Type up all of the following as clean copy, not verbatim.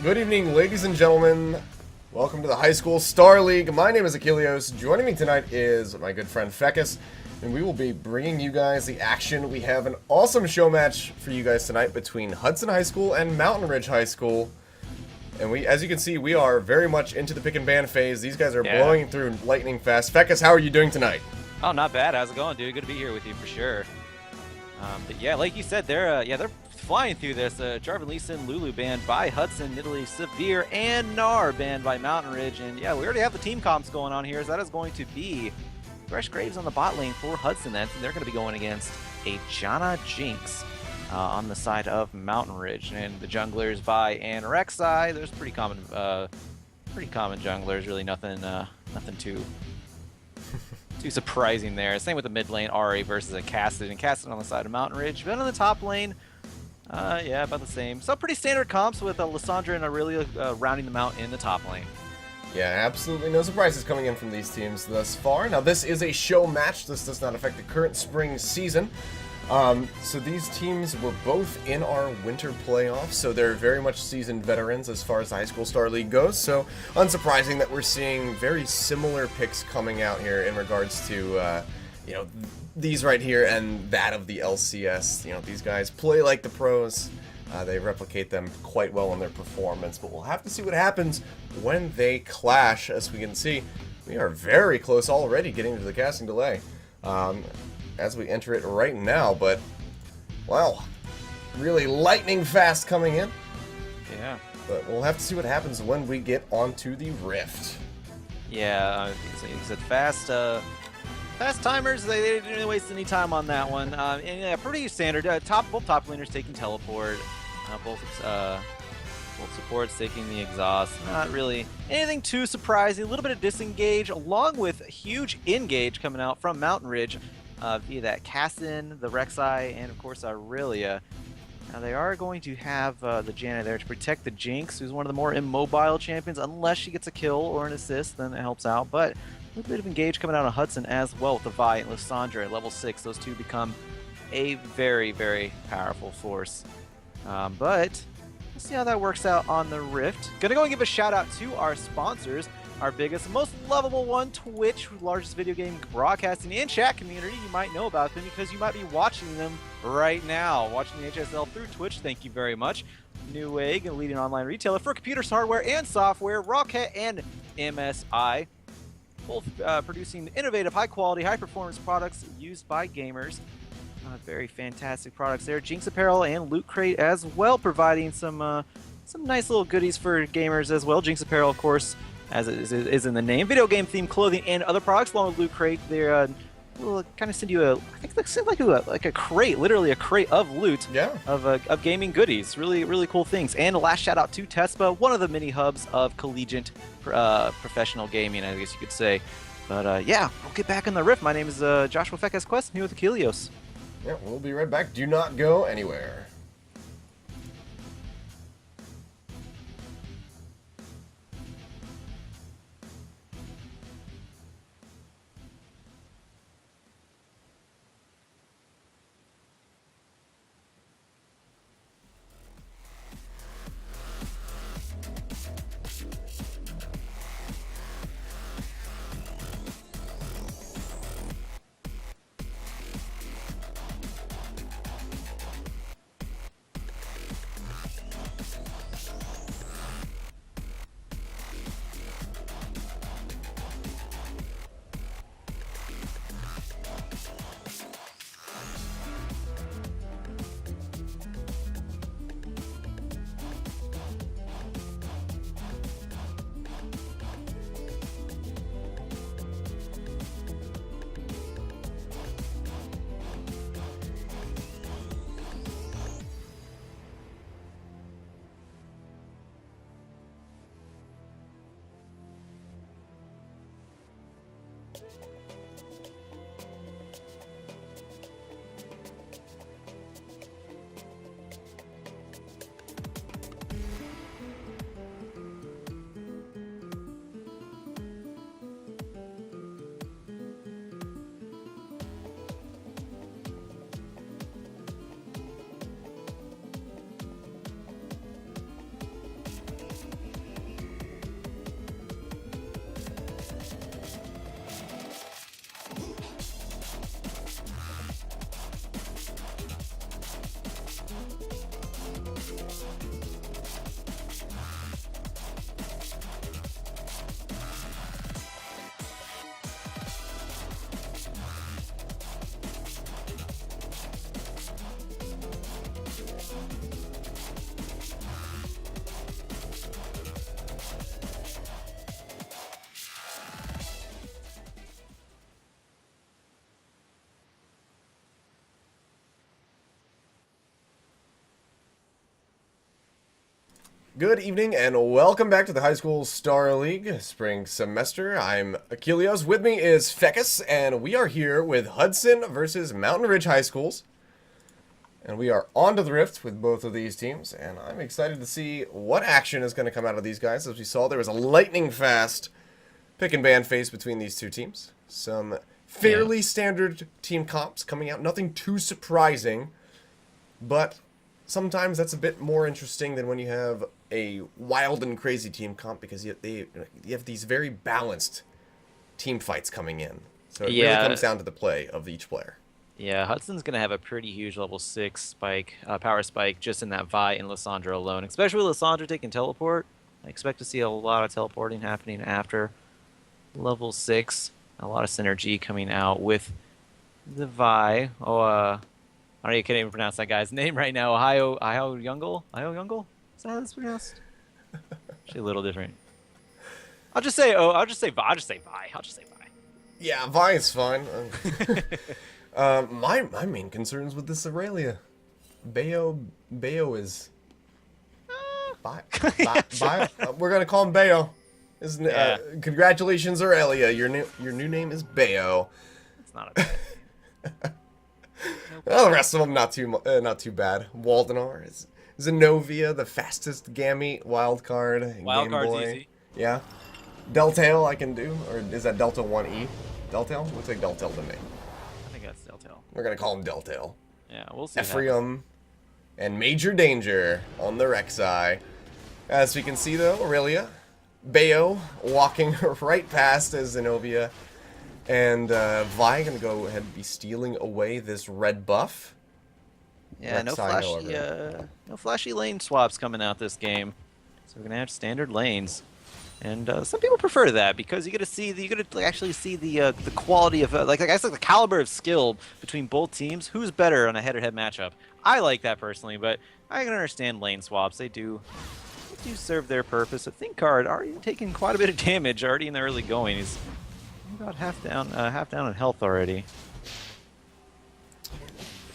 Good evening, ladies and gentlemen. Welcome to the High School Star League. My name is Achilleos. Joining me tonight is my good friend Fecus, and we will be bringing you guys the action. We have an awesome show match for you guys tonight between Hudson High School and Mountain Ridge High School. And as you can see, we are very much into the pick and ban phase. These guys are blowing through lightning fast. Fecus, how are you doing tonight? Oh, not bad. How's it going, dude? Good to be here with you for sure. But yeah, like you said, they're flying through this. Jarvan Leeson, Lulu banned by Hudson, Italy Severe, and Nar banned by Mountain Ridge. And yeah, we already have the team comps going on here. So that is going to be Fresh Graves on the bot lane for Hudson. They're going to be going against a Janna Jinx on the side of Mountain Ridge. And the junglers by Anorexi. There's pretty common junglers. Really nothing too surprising there. Same with the mid lane, Ari versus a Cassid, and Cassid on the side of Mountain Ridge. But on the top lane, yeah, about the same. So pretty standard comps with Lissandra and Aurelia rounding them out in the top lane. Yeah, absolutely no surprises coming in from these teams thus far. Now, this is a show match. This does not affect the current spring season. So these teams were both in our winter playoffs, so they're very much seasoned veterans as far as the High School Star League goes. So unsurprising that we're seeing very similar picks coming out here in regards to, these right here and that of the LCS. You know, these guys play like the pros. They replicate them quite well in their performance, but we'll have to see what happens when they clash. As we can see, we are very close already getting to the casting delay. As we enter it right now, but wow, really lightning fast coming in. Yeah. But we'll have to see what happens when we get onto the Rift. Yeah, so you said fast timers. They didn't really waste any time on that one. And yeah, pretty standard. Both top laners taking teleport. Both supports taking the exhaust. Not really anything too surprising. A little bit of disengage, along with a huge engage coming out from Mountain Ridge. Via that Cassin, the Rek'Sai, and of course Aurelia. Now they are going to have the Janna there to protect the Jinx, who's one of the more immobile champions. Unless she gets a kill or an assist, then it helps out. But a little bit of engage coming out of Hudson as well with the Vi and Lissandra at level 6. Those two become a very, very powerful force. But let's see how that works out on the Rift. Gonna go and give a shout out to our sponsors. Our biggest, most lovable one, Twitch, largest video game broadcasting and chat community. You might know about them because you might be watching them right now. Watching the HSL through Twitch, thank you very much. Newegg, a leading online retailer for computers, hardware, and software. Rocket and MSI, both producing innovative, high-quality, high-performance products used by gamers. Very fantastic products there. Jinx Apparel and Loot Crate as well, providing some nice little goodies for gamers as well. Jinx Apparel, of course, as it is in the name, video game themed clothing and other products. Along with Loot Crate, they're will kind of send you I think it's like a crate, literally a crate of loot, of gaming goodies. Really, really cool things. And a last shout out to Tespa, one of the mini hubs of collegiate professional gaming, I guess you could say. But yeah, we'll get back in the Rift. My name is Joshua Fecus Quest. I'm here with Achilleos. Yeah, we'll be right back. Do not go anywhere. Good evening and welcome back to the High School Star League Spring Semester. I'm Achilles. With me is Fecus, and we are here with Hudson versus Mountain Ridge High Schools. And we are on to the Rift with both of these teams, and I'm excited to see what action is going to come out of these guys. As we saw, there was a lightning fast pick and ban phase between these two teams. Some fairly standard team comps coming out, nothing too surprising, but sometimes that's a bit more interesting than when you have a wild and crazy team comp, because you have these very balanced team fights coming in. So it really comes down to the play of each player. Yeah, Hudson's going to have a pretty huge level 6 spike, power spike just in that Vi and Lysandra alone, especially with Lysandra taking teleport. I expect to see a lot of teleporting happening after level 6. A lot of synergy coming out with the Vi. I can't even pronounce that guy's name right now. Ohio Youngle? Is that how it's pronounced? Actually a little different. I'll just say Vi. Yeah, Vi is fine. My main concerns with this Aurelia. Bayo is we're gonna call him Bayo. Congratulations, Aurelia. Your new name is Bayo. It's not a bad name. Well, the rest of them not too bad. Waldenar is Zenobia, the fastest Gamete wildcard. Wildcard's easy. Yeah. Deltail I can do, or is that Delta 1E? Deltail? Looks like Deltail to me. I think that's Deltail. We're gonna call him Deltail. Yeah, we'll see. Ephraim and Major Danger on the Rek'Sai. As we can see though, Aurelia, Bayo walking right past as Zenobia. And Vi gonna go ahead and be stealing away this red buff. Yeah, no flashy lane swaps coming out this game. So we're gonna have standard lanes, and some people prefer that because you get to actually see the quality of I guess the caliber of skill between both teams. Who's better on a head-to-head matchup? I like that personally, but I can understand lane swaps. They do serve their purpose. A ThinkCard already taking quite a bit of damage already in the early going. He's about half down in health already.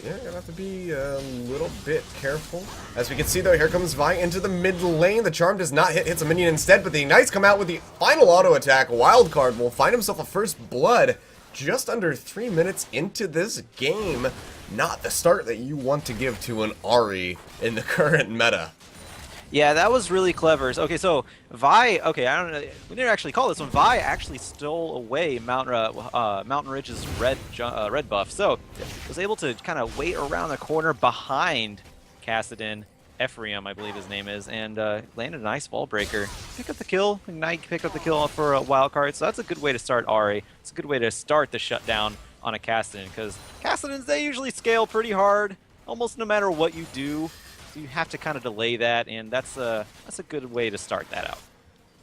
Yeah, gonna have to be a little bit careful. As we can see though, here comes Vi into the mid lane. The charm does not hits a minion instead, but the ignites come out with the final auto attack. Wildcard will find himself a first blood just under 3 minutes into this game. Not the start that you want to give to an Ahri in the current meta. Yeah, that was really clever. Okay, so Vi, I don't know, we didn't actually call this one. Vi actually stole away Mountain Ridge's red buff, so was able to kind of wait around the corner behind Kassadin, Ephraim, I believe his name is, and landed a nice wall breaker. Pick up the kill, Ignite pick up the kill for a wild card, so that's a good way to start Ahri. It's a good way to start the shutdown on a Kassadin, because Kassadins, they usually scale pretty hard, almost no matter what you do. So you have to kind of delay that, and that's a good way to start that out.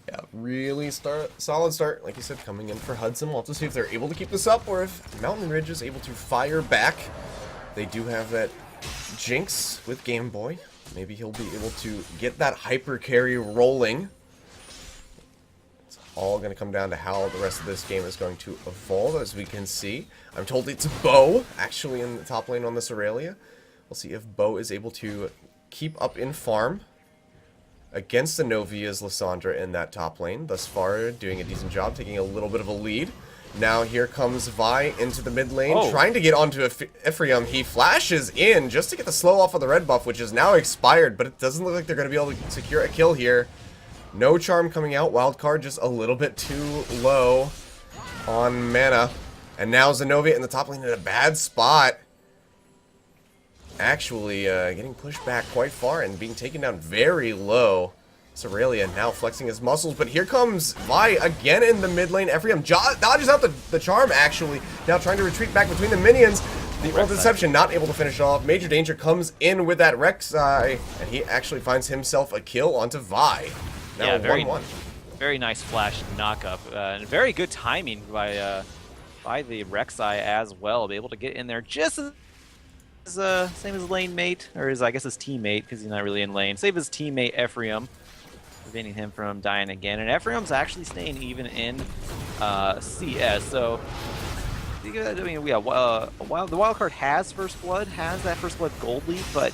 Yeah, really solid start, like you said, coming in for Hudson. We'll have to see if they're able to keep this up, or if Mountain Ridge is able to fire back. They do have that Jinx with Game Boy. Maybe he'll be able to get that hyper carry rolling. It's all going to come down to how the rest of this game is going to evolve, as we can see. I'm told it's Bo, actually, in the top lane on this Aurelia. We'll see if Bo is able to keep up in farm against the Novia's Lysandra in that top lane. Thus far, doing a decent job, taking a little bit of a lead. Now here comes Vi into the mid lane, trying to get onto Ephraim. He flashes in just to get the slow off of the red buff, which is now expired, but it doesn't look like they're going to be able to secure a kill here. No charm coming out. Wildcard just a little bit too low on mana. And now Zenobia in the top lane in a bad spot. Actually getting pushed back quite far and being taken down very low. Aurelia now flexing his muscles, but here comes Vi again in the mid lane. Ephraim dodges out the charm, actually. Now trying to retreat back between the minions. The ult deception not able to finish off. Major Danger comes in with that Rek'Sai, and he actually finds himself a kill onto Vi. Now 1-1. Very nice flash knockup, and very good timing by the Rek'Sai as well. Be able to get in there just as same as lane mate, or his, I guess his teammate, because he's not really in lane. Save his teammate Ephraim, preventing him from dying again. And Ephraim's actually staying even in CS. So I mean, the wild card has first blood, has that first blood gold leaf, but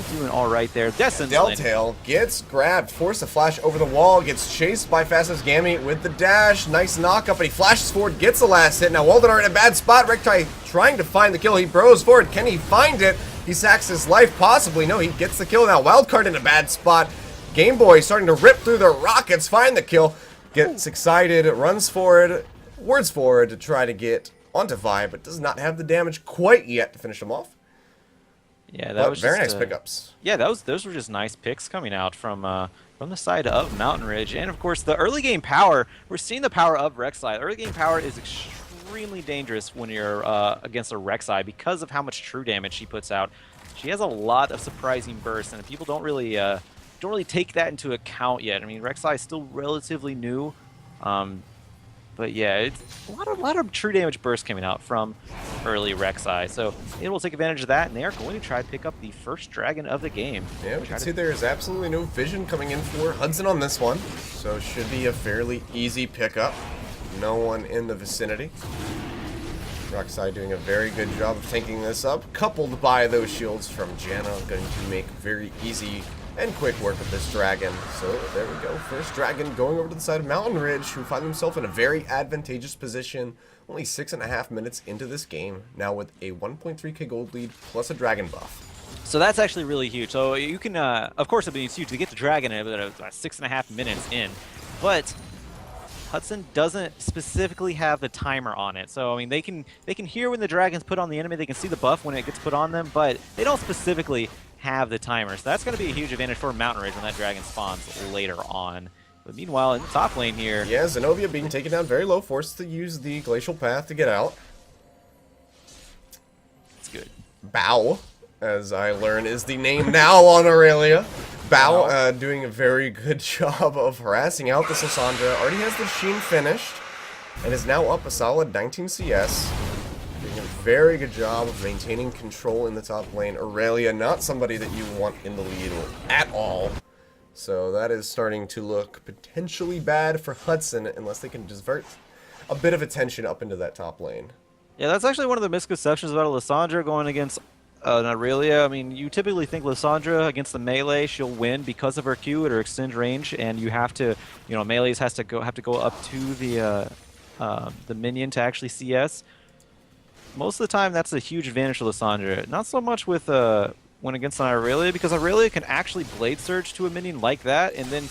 doing all right there. Destin's Deltail gets grabbed, forced to flash over the wall, gets chased by Fastest Gammy with the dash. Nice knock up, but he flashes forward, gets the last hit. Now Waldenar in a bad spot. Rek'Tai trying to find the kill. He bros forward. Can he find it? He sacks his life, possibly. No, he gets the kill now. Wildcard in a bad spot. Game Boy starting to rip through the rockets, find the kill. Gets excited, runs forward, words forward to try to get onto Vi, but does not have the damage quite yet to finish him off. Yeah, that was very just, nice pickups. Yeah, those were just nice picks coming out from the side of Mountain Ridge, and of course the early game power. We're seeing the power of Rek'Sai. Early game power is extremely dangerous when you're against a Rek'Sai because of how much true damage she puts out. She has a lot of surprising bursts, and people don't really take that into account yet. I mean, Rek'Sai is still relatively new. But yeah, it's a lot of true damage bursts coming out from early Rek'Sai. So it will take advantage of that, and they are going to try to pick up the first dragon of the game. Yeah, we can see there's absolutely no vision coming in for Hudson on this one. So it should be a fairly easy pickup. No one in the vicinity. Rek'Sai doing a very good job of tanking this up, coupled by those shields from Janna, going to make very easy and quick work of this dragon. So there we go. First dragon going over to the side of Mountain Ridge, who find themselves in a very advantageous position. Only 6.5 minutes into this game, now with a 1.3k gold lead plus a dragon buff. So that's actually really huge. So you can, of course, I mean, it's huge to get the dragon at 6.5 minutes in, but Hudson doesn't specifically have the timer on it. So I mean, they can hear when the dragon's put on the enemy. They can see the buff when it gets put on them, but they don't specifically have the timer. So that's going to be a huge advantage for Mountain Ridge when that dragon spawns later on. But meanwhile, in the top lane here... Yeah, Zenobia being taken down very low, forced to use the Glacial Path to get out. It's good. Bow, as I learn, is the name now on Aurelia. Bow doing a very good job of harassing out this Lissandra. Already has the Sheen finished, and is now up a solid 19 CS. Doing a very good job of maintaining control in the top lane. Aurelia, not somebody that you want in the lead at all. So that is starting to look potentially bad for Hudson, unless they can divert a bit of attention up into that top lane. Yeah, that's actually one of the misconceptions about Lissandra going against Aurelia. I mean, you typically think Lissandra against the melee, she'll win because of her Q at her extend range, and you have to, you know, melees have to go up to the minion to actually CS. Most of the time, that's a huge advantage for Lissandra. Not so much with when against an Aurelia, because Aurelia can actually Blade Surge to a minion like that, and then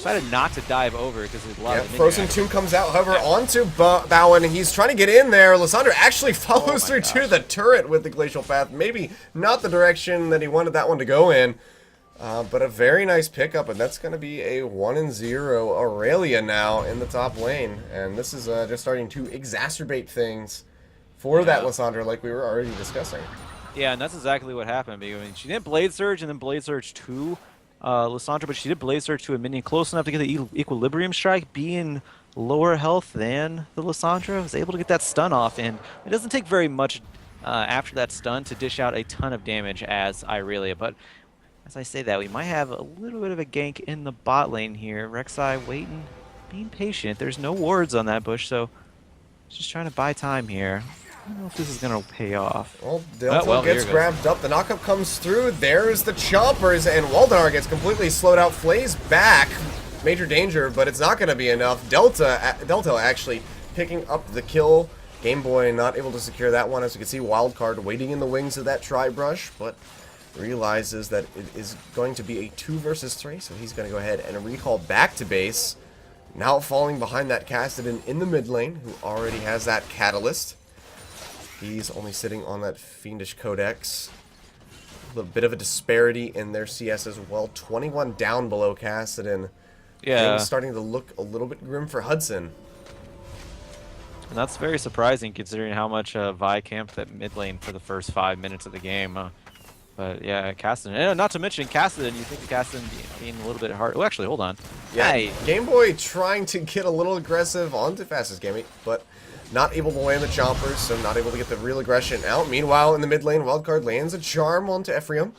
try to not to dive over because there's a lot of Frozen Tomb comes out, however, onto Bowen. He's trying to get in there. Lissandra actually follows through to the turret with the Glacial Path. Maybe not the direction that he wanted that one to go in, but a very nice pickup, and that's going to be a 1-0 Aurelia now in the top lane. And this is just starting to exacerbate things for that Lissandra, like we were already discussing. Yeah, and that's exactly what happened. I mean, she didn't Blade Surge and then Blade Surge to Lissandra, but she did Blade Surge to a minion close enough to get the Equilibrium Strike, being lower health than the Lissandra. Was able to get that stun off, and it doesn't take very much after that stun to dish out a ton of damage as Aurelia. But as I say that, we might have a little bit of a gank in the bot lane here. Rek'Sai waiting, being patient. There's no wards on that bush, so just trying to buy time here. I don't know if this is going to pay off. Well, Delta gets grabbed up. The knockup comes through. There's the chompers, and Waldenar gets completely slowed out. Flays back. Major danger, but it's not going to be enough. Delta actually picking up the kill. Game Boy not able to secure that one. As you can see, Wildcard waiting in the wings of that Tri-Brush, but realizes that it is going to be a 2 versus 3, so he's going to go ahead and recall back to base. Now falling behind that Cassidy in the mid lane, who already has that Catalyst. He's only sitting on that Fiendish Codex. A little bit of a disparity in their CS as well. 21 down below Cassidy. Yeah. Things starting to look a little bit grim for Hudson. And that's very surprising considering how much Vi camped that mid lane for the first 5 minutes of the game. But yeah, Cassidy. And not to mention Cassidy, you think of Cassidy being a little bit hard. Oh, actually, hold on. Yeah, hey. Game Boy trying to get a little aggressive onto Fastest Gammy, but not able to land the chompers, so not able to get the real aggression out. Meanwhile, in the mid lane, Wildcard lands a charm onto Ephraim.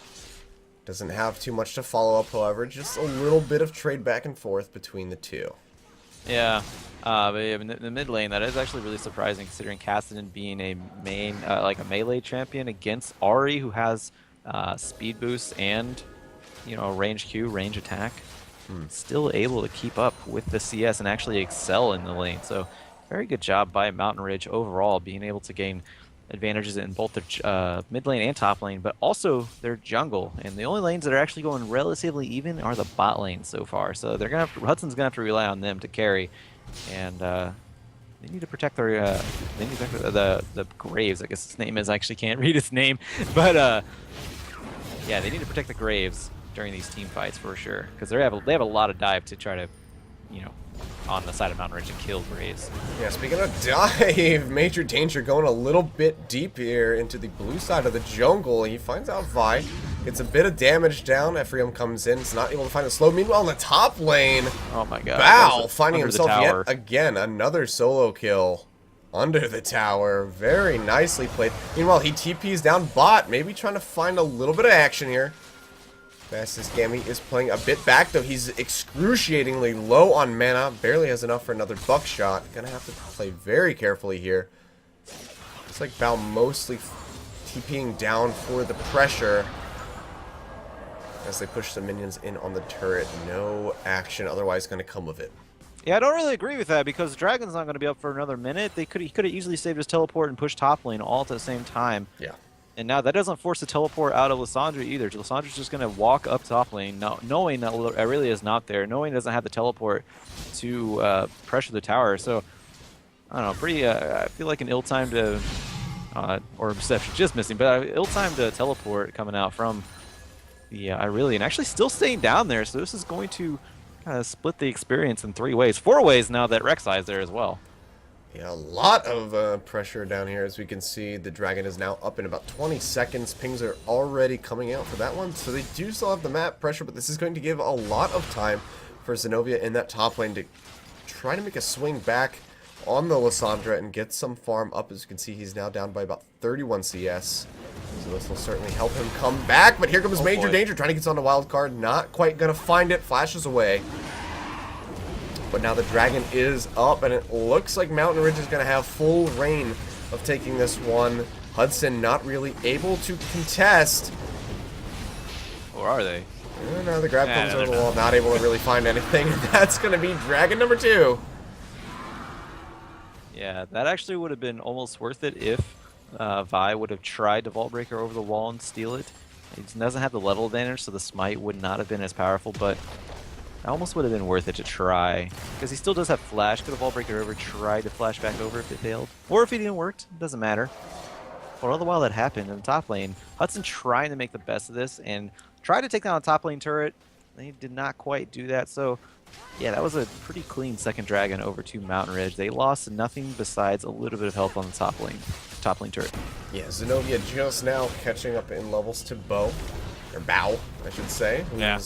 Doesn't have too much to follow up, however. Just a little bit of trade back and forth between the two. Yeah, but in the mid lane, that is actually really surprising considering Cassidy being a main, like a melee champion against Ahri, who has speed boosts and, you know, range Q, range attack, still able to keep up with the CS and actually excel in the lane. So very good job by Mountain Ridge overall, being able to gain advantages in both their mid lane and top lane, but also their jungle. And the only lanes that are actually going relatively even are the bot lanes so far. So they're gonna have to, Hudson's gonna have to rely on them to carry, and they need to protect their they need to protect the Graves. I guess his name is. I actually can't read his name, but yeah, they need to protect the Graves during these team fights for sure, because they have a lot of dive to try to, you know, on the side of Mountain Ridge and kill Graves. Yeah, speaking of dive, Major Danger going a little bit deep here into the blue side of the jungle. He finds out Vi, gets a bit of damage down. Ephraim comes in, is not able to find a slow. Meanwhile, in the top lane, Oh my god. Bao finding Under the himself yet tower. again another solo kill under the tower. Very nicely played. Meanwhile, he TPs down bot, maybe trying to find a little bit of action here. Fastest Gammy is playing a bit back, though he's excruciatingly low on mana. Barely has enough for another buckshot. Gonna have to play very carefully here. Looks like Bao mostly TPing down for the pressure as they push the minions in on the turret. No action otherwise gonna come of it. Yeah, I don't really agree with that, because Dragon's not going to be up for another minute. He could have easily saved his teleport and pushed top lane all at the same time. Yeah. And now that doesn't force the teleport out of Lissandra either. Lissandra's just going to walk up top lane, knowing that Aurelia is not there, knowing he doesn't have the teleport to pressure the tower. So, I don't know, pretty, I feel like an ill-timed, or Reception just missing, but ill-timed teleport coming out from the Aurelia, and actually still staying down there. So this is going to kind of split the experience in 3 ways. 4 ways now that Rek'Sai is there as well. Yeah, a lot of pressure down here. As we can see, the Dragon is now up in about 20 seconds. Pings are already coming out for that one. So they do still have the map pressure, but this is going to give a lot of time for Zenobia in that top lane to try to make a swing back on the Lissandra and get some farm up. As you can see, he's now down by about 31 CS. So this will certainly help him come back. But here comes Major Danger trying to get on the wild card. Not quite going to find it. Flashes away. But now the Dragon is up, and it looks like Mountain Ridge is going to have full reign of taking this one. Hudson not really able to contest. Or are they? No, the grab comes over the wall, not able to really find anything. That's going to be Dragon number 2. Yeah, that actually would have been almost worth it if Vi would have tried to Vault Breaker over the wall and steal it. He doesn't have the level advantage, so the smite would not have been as powerful, but it almost would have been worth it to try, because he still does have flash. Could have Vault Breaker over, tried to flash back over if it failed, or if it didn't work, it doesn't matter. But all the while that happened in the top lane, Hudson trying to make the best of this and tried to take down the top lane turret. They did not quite do that, so yeah, that was a pretty clean second Dragon over to Mountain Ridge. They lost nothing besides a little bit of health on the top lane turret. Yeah, Zenobia just now catching up in levels to Bao, I should say. Yeah.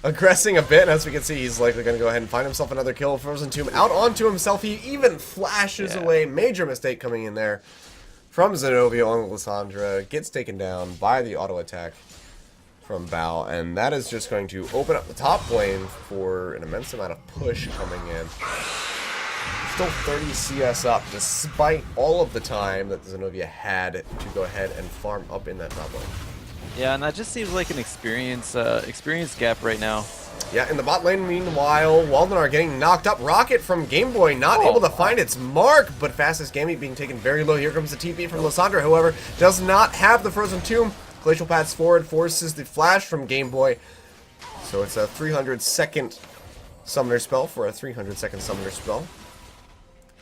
Aggressing a bit, and as we can see, he's likely going to go ahead and find himself another kill. Frozen Tomb out onto himself. He even flashes away. Major mistake coming in there from Zenobia on Lissandra. Gets taken down by the auto attack from Bao, and that is just going to open up the top lane for an immense amount of push coming in. Still 30 CS up, despite all of the time that Zenobia had to go ahead and farm up in that top lane. Yeah, and that just seems like an experience gap right now. Yeah, in the bot lane, meanwhile, Waldenar getting knocked up. Rocket from Game Boy not able to find its mark, but Fastest Gammy being taken very low. Here comes the TP from Lissandra, however, does not have the Frozen Tomb. Glacial Paths forward forces the flash from Game Boy. So it's a 300-second summoner spell for a 300-second summoner spell.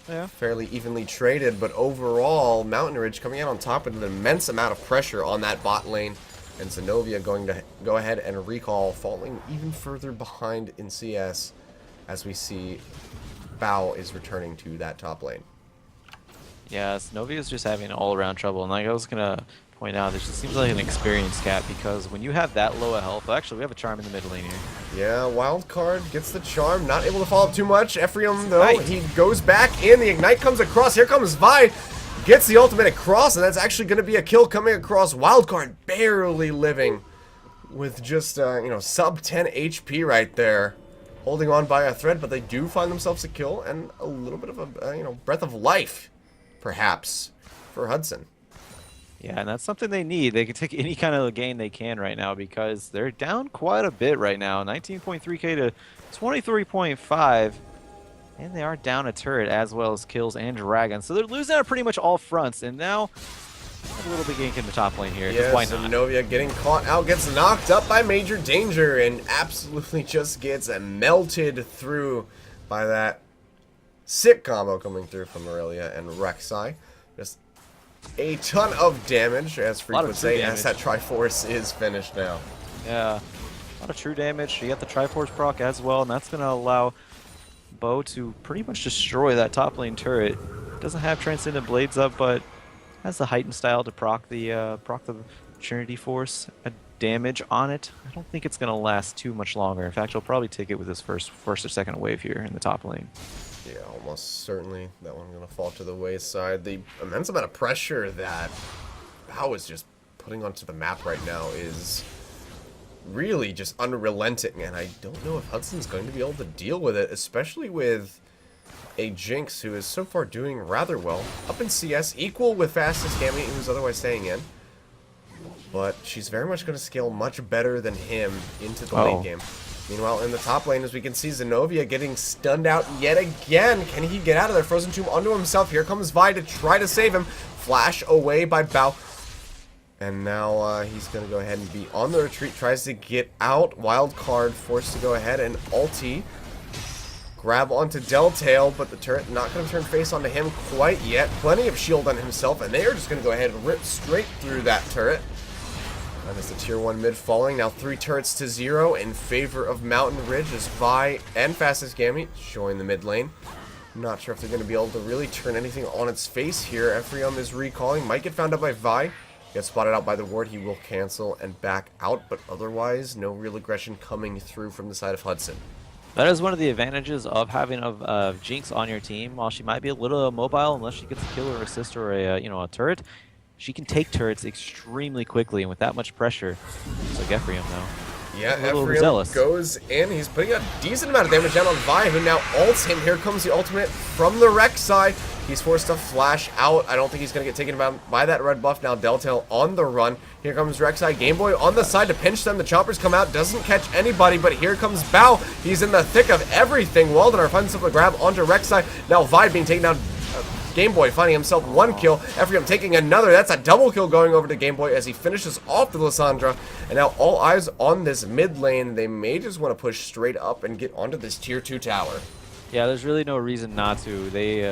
Yeah. Fairly evenly traded, but overall, Mountain Ridge coming out on top with an immense amount of pressure on that bot lane. And Zenobia going to go ahead and recall, falling even further behind in CS as we see Bao is returning to that top lane. Yeah, Zenobia is just having all-around trouble, and like I was going to point out, this just seems like an experience gap, because when you have that low a health, actually we have a charm in the mid lane here. Yeah, wild card gets the charm, not able to follow up too much. Ephraim, though, he goes back in, the ignite comes across, here comes Vi. Gets the ultimate across, and that's actually going to be a kill coming across. Wildcard barely living with just, you know, sub 10 HP right there. Holding on by a thread, but they do find themselves a kill and a little bit of a, you know, breath of life, perhaps, for Hudson. Yeah, and that's something they need. They can take any kind of gain they can right now because they're down quite a bit right now. 19.3k to 23.5. And they are down a turret as well as kills and dragons. So they're losing on pretty much all fronts. And now a little bit gank in the top lane here. Yeah, why not? Novia getting caught out, gets knocked up by Major Danger and absolutely just gets melted through by that sick combo coming through from Aurelia and Rek'Sai. Just a ton of damage, as Freak would say, as that Triforce is finished now. Yeah, a lot of true damage. You got the Triforce proc as well, and that's going to allow Bo to pretty much destroy that top lane turret. Doesn't have Transcendent Blades up, but has the heightened style to proc the Trinity Force damage on it. I don't think it's going to last too much longer. In fact, he'll probably take it with his first or second wave here in the top lane. Yeah, almost certainly that one's going to fall to the wayside. The immense amount of pressure that Bao is just putting onto the map right now is really just unrelenting, and I don't know if Hudson's going to be able to deal with it, especially with a Jinx who is so far doing rather well. Up in CS, equal with fastest Gambit, who's otherwise staying in. But she's very much going to scale much better than him into the late game. Meanwhile, in the top lane, as we can see, Zenobia getting stunned out yet again. Can he get out of there? Frozen Tomb onto himself. Here comes Vi to try to save him. Flash away by Bao. And now he's going to go ahead and be on the retreat. Tries to get out. Wild card forced to go ahead and ulti. Grab onto Deltail, but the turret not going to turn face onto him quite yet. Plenty of shield on himself, and they are just going to go ahead and rip straight through that turret. And it's the tier 1 mid falling. Now 3 turrets to 0 in favor of Mountain Ridge as Vi and fastest Gambit join the mid lane. Not sure if they're going to be able to really turn anything on its face here. Ephraim is recalling. Might get found out by Vi. Gets spotted out by the ward. He will cancel and back out, but otherwise no real aggression coming through from the side of Hudson. That is one of the advantages of having a Jinx on your team. While she might be a little mobile, unless she gets a kill or assist or a turret, she can take turrets extremely quickly, and with that much pressure, it's like Ephraim though. Yeah, Ephraim goes in. He's putting a decent amount of damage down on Vi, who now ults him. Here comes the ultimate from the Rek'Sai. He's forced to flash out. I don't think he's going to get taken by that red buff. Now Deltail on the run. Here comes Rek'Sai. Game Boy on the side to pinch them. The choppers come out. Doesn't catch anybody, but here comes Bao. He's in the thick of everything. Waldenar finds himself a grab onto Rek'Sai. Now Vi being taken down. Game Boy finding himself 1 kill. Ephraim taking another. That's a double kill going over to Game Boy as he finishes off the Lissandra. And now all eyes on this mid lane. They may just want to push straight up and get onto this tier 2 tower. Yeah, there's really no reason not to. They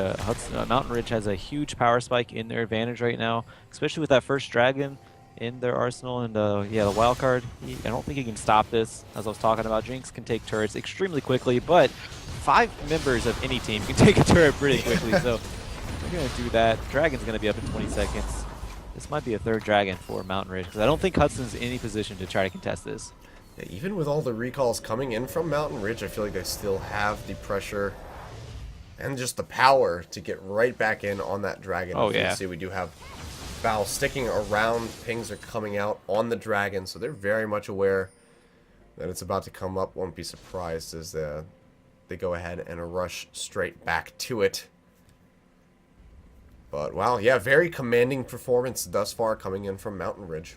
Mountain Ridge has a huge power spike in their advantage right now, especially with that first dragon in their arsenal. And yeah, the wild card, I don't think he can stop this. As I was talking about, Jinx can take turrets extremely quickly, but 5 members of any team can take a turret pretty quickly. So we're going to do that. Dragon's going to be up in 20 seconds. This might be a 3rd dragon for Mountain Ridge, because I don't think Hudson's in any position to try to contest this. Yeah, even with all the recalls coming in from Mountain Ridge, I feel like they still have the pressure and just the power to get right back in on that dragon. Oh, yeah. yeah. You see, we do have Bao sticking around. Pings are coming out on the dragon, so they're very much aware that it's about to come up. Won't be surprised as they go ahead and rush straight back to it. But, wow, yeah, very commanding performance thus far coming in from Mountain Ridge.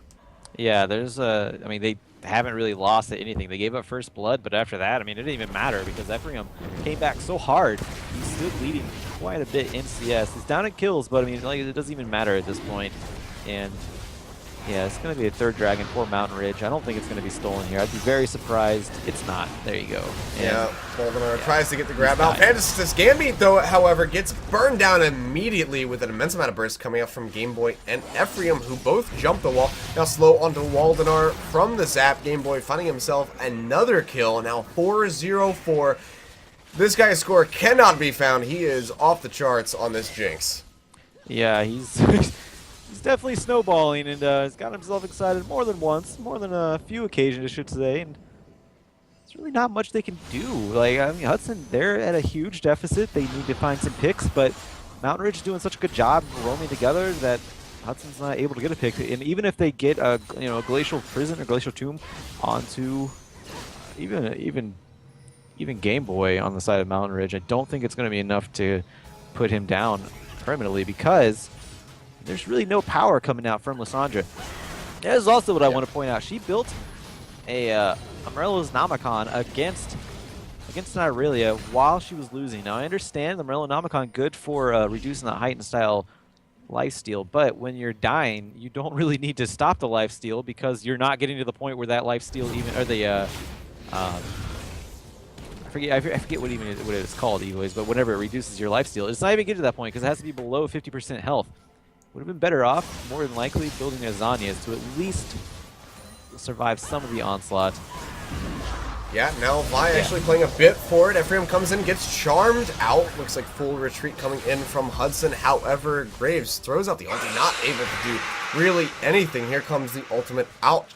Yeah, there's I mean, they haven't really lost at anything. They gave up first blood, but after that, I mean, it didn't even matter because Ephraim came back so hard. He's still leading quite a bit in CS. He's down in kills, but I mean, like, it doesn't even matter at this point. And yeah, it's going to be a 3rd dragon for Mountain Ridge. I don't think it's going to be stolen here. I'd be very surprised. It's not. There you go. And yeah, Waldenar tries to get the grab out. Fantastic Gambit, though, however, gets burned down immediately with an immense amount of burst coming up from Game Boy and Ephraim, who both jump the wall. Now slow onto Waldenar from the zap. Game Boy finding himself another kill. Now 4-0-4. This guy's score cannot be found. He is off the charts on this Jinx. Yeah, he's he's definitely snowballing, and he's got himself excited more than once, more than a few occasions, I should say. And there's really not much they can do. Like, I mean, Hudson, they're at a huge deficit. They need to find some picks, but Mountain Ridge is doing such a good job roaming together that Hudson's not able to get a pick. And even if they get a a Glacial Prison or Glacial Tomb onto even Game Boy on the side of Mountain Ridge, I don't think it's going to be enough to put him down permanently, because There's really no power coming out from Lissandra. That is also what I want to point out. She built a Umbrello's Namicon against an Irelia while she was losing. Now I understand the Umbrella Namicon good for reducing the height and style lifesteal, but when you're dying, you don't really need to stop the lifesteal because you're not getting to the point where that lifesteal even, or the I forget what it's called anyways, but whenever it reduces your lifesteal, it's not even getting to that point because it has to be below 50% health. Would have been better off, more than likely, building a Zhonya's to at least survive some of the onslaught. Yeah, now Vi actually playing a bit forward. Ephraim comes in, gets charmed out. Looks like full retreat coming in from Hudson. However, Graves throws out the ulti, not able to do really anything. Here comes the ultimate out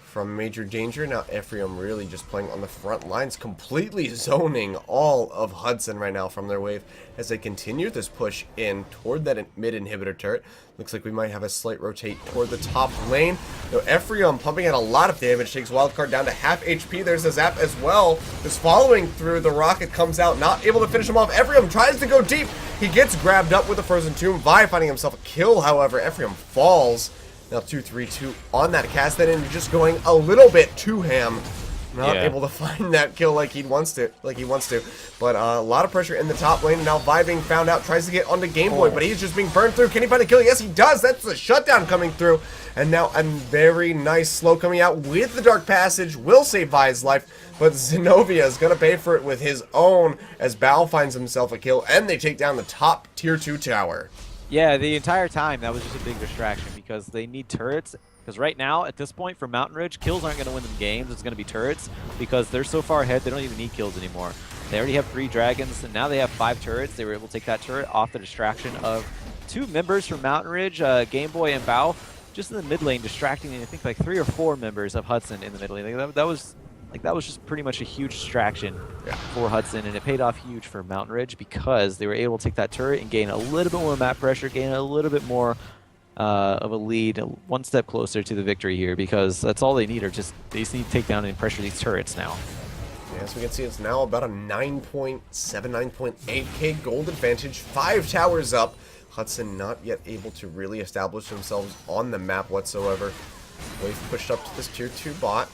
from Major Danger. Now Ephraim really just playing on the front lines, completely zoning all of Hudson right now from their wave as they continue this push in toward that mid inhibitor turret. Looks like we might have a slight rotate toward the top lane. Now Ephraim pumping out a lot of damage, takes Wildcard down to half HP. There's a zap as well. Just following through, the rocket comes out, not able to finish him off. Ephraim tries to go deep. He gets grabbed up with the Frozen Tomb. Vi finding himself a kill, however. Ephraim falls. Now 2-3-2 on that cast, then and just going a little bit too ham. Not able to find that kill like he wants to. But a lot of pressure in the top lane. Now Vi being found out, tries to get onto Game Boy, but he's just being burned through. Can he find a kill? Yes, he does. That's the shutdown coming through. And now a very nice slow coming out with the Dark Passage. Will save Vi's life, but Zenobia is going to pay for it with his own as Bao finds himself a kill, and they take down the top tier 2 tower. Yeah, the entire time that was just a big distraction because they need turrets. Because right now, at this point, for Mountain Ridge, kills aren't going to win them games. It's going to be turrets because they're so far ahead, they don't even need kills anymore. They already have 3 dragons, and now they have 5 turrets. They were able to take that turret off the distraction of 2 members from Mountain Ridge, Game Boy and Bao, just in the mid lane, distracting, I think, like 3 or 4 members of Hudson in the mid lane. That was just pretty much a huge distraction for Hudson, and it paid off huge for Mountain Ridge because they were able to take that turret and gain a little bit more map pressure, gain a little bit more of a lead, one step closer to the victory here, because that's all they need, they just need to take down and pressure these turrets now. As we can see, it's now about a 9.7, 9.8k gold advantage, 5 towers up. Hudson not yet able to really establish themselves on the map whatsoever. Wave pushed up to this tier 2 bot.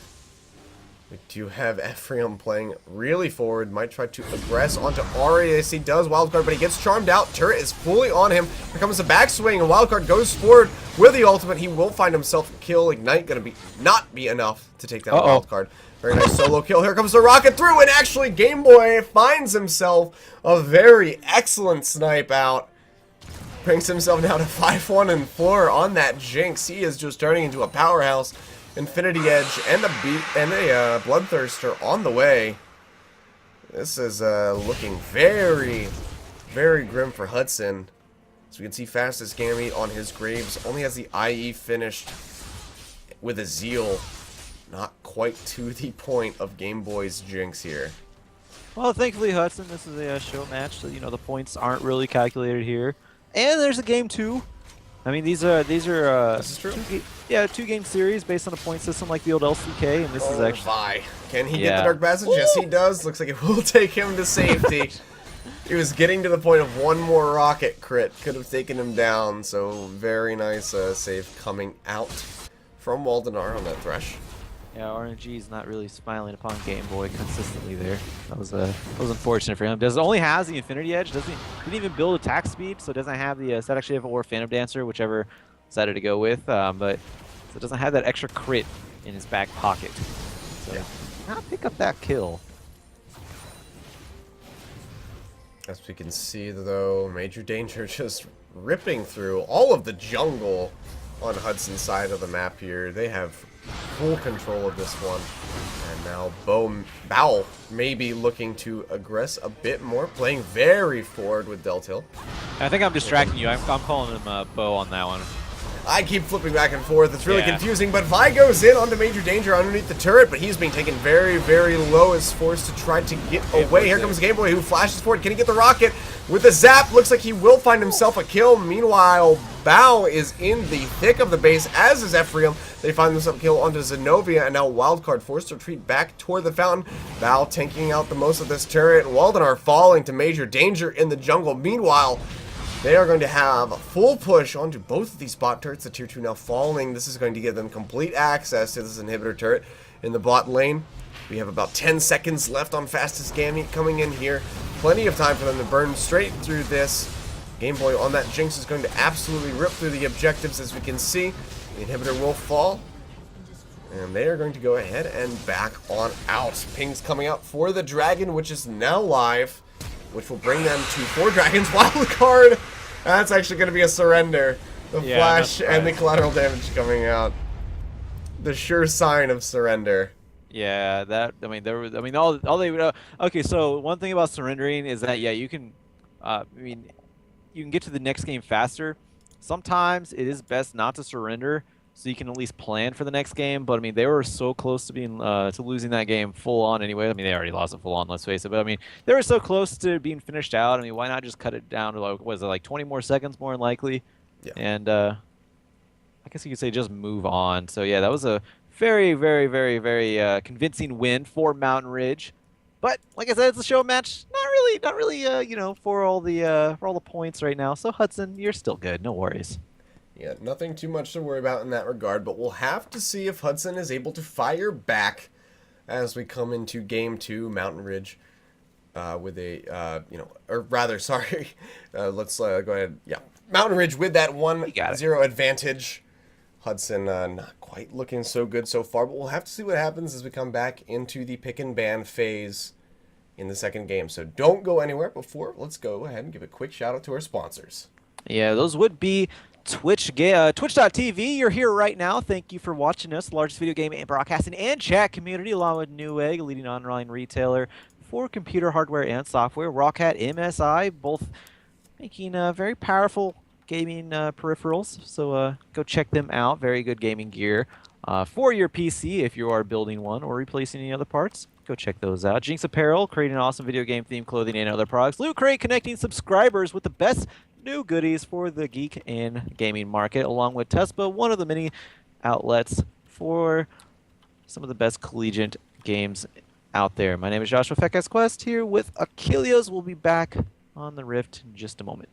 We do have Ephraim playing really forward. Might try to aggress onto Ari. Yes, he does. Wildcard, but he gets charmed out. Turret is fully on him. Here comes the backswing, and Wildcard goes forward with the ultimate. He will find himself a kill. Ignite gonna not be enough to take down Wildcard. Very nice solo kill. Here comes the rocket through, and actually Game Boy finds himself a very excellent snipe out. Brings himself now to 5-1 and 4 on that Jinx. He is just turning into a powerhouse. Infinity Edge and a Bloodthirster on the way. This is looking very, very grim for Hudson. As we can see, fastest Gammy on his Graves only has the IE finished with a Zeal. Not quite to the point of Game Boy's Jinx here. Well, thankfully, Hudson, this is a show match, so the points aren't really calculated here. And there's a game 2. I mean, these are this is true. 2-game series based on a point system like the old LCK, and this is actually Vi. Can he get the Dark Passage? Woo! Yes, he does. Looks like it will take him to safety. He was getting to the point of one more rocket crit, could have taken him down. So very nice save coming out from Waldenar on that Thresh. Yeah, RNG is not really smiling upon Game Boy consistently there. That was unfortunate for him. Only has the Infinity Edge. Didn't even build attack speed, so it doesn't have the set actually have or Phantom Dancer, whichever decided to go with. But so it doesn't have that extra crit in his back pocket. So not pick up that kill. As we can see, though, Major Danger just ripping through all of the jungle on Hudson's side of the map here. They have full control of this one. And now Bao may be looking to aggress a bit more, playing very forward with Deltil. I think I'm distracting you. I'm calling him Bo on that one. I keep flipping back and forth. It's really confusing, but Vi goes in onto Major Danger underneath the turret, but he's being taken very, very low as forced to try to get away. Here comes Game Boy, who flashes forward. Can he get the rocket? With the zap, looks like he will find himself a kill. Meanwhile, Bao is in the thick of the base, as is Ephraim. They find themselves a kill onto Zenobia, and now Wildcard forced to retreat back toward the fountain. Bao tanking out the most of this turret. Waldenar falling to Major Danger in the jungle. Meanwhile, They are going to have a full push onto both of these bot turrets. The tier 2 now falling. This is going to give them complete access to this inhibitor turret in the bot lane. We have about 10 seconds left on fastest Gammy coming in here. Plenty of time for them to burn straight through this. Game Boy on that Jinx is going to absolutely rip through the objectives, as we can see. The inhibitor will fall. And they are going to go ahead and back on out. Ping's coming out for the Dragon, which is now live, which will bring them to 4 Dragons. Wild card! That's actually going to be a surrender. The flash and the collateral damage coming out. The sure sign of surrender. Yeah, that, I mean, there was, I mean, all they would, okay, so one thing about surrendering is that, yeah, you can, I mean, you can get to the next game faster. Sometimes it is best not to surrender, so you can at least plan for the next game. But I mean, they were so close to being to losing that game full on anyway. I mean, they already lost it full on, let's face it. But I mean, they were so close to being finished out. I mean, why not just cut it down to, like, was it like 20 more seconds more than likely? Yeah. And I guess you could say just move on. So yeah, that was a very, very, very, very convincing win for Mountain Ridge. But like I said, it's a show match. Not really, you know, for all the points right now. So Hudson, you're still good. No worries. Yeah, nothing too much to worry about in that regard, but we'll have to see if Hudson is able to fire back as we come into Game 2, Mountain Ridge, with a, you know, or rather, sorry, let's go ahead, yeah, Mountain Ridge with that 1-0 advantage. Hudson not quite looking so good so far, but we'll have to see what happens as we come back into the pick and ban phase in the second game. So don't go anywhere. Before, let's go ahead and give a quick shout out to our sponsors. Yeah, those would be Twitch.tv. You're here right now. Thank you for watching us, the largest video game and broadcasting and chat community, along with Newegg, a leading online retailer for computer hardware and software. Rockhat, MSI, both making very powerful gaming peripherals. So go check them out. Very good gaming gear for your PC if you are building one or replacing any other parts. Go check those out. Jinx Apparel, creating awesome video game themed clothing and other products. Loot Crate, connecting subscribers with the best new goodies for the geek and gaming market, along with Tespa, one of the many outlets for some of the best collegiate games out there. My name is Joshua Fekes Quest here with Achilles. We'll be back on the Rift in just a moment.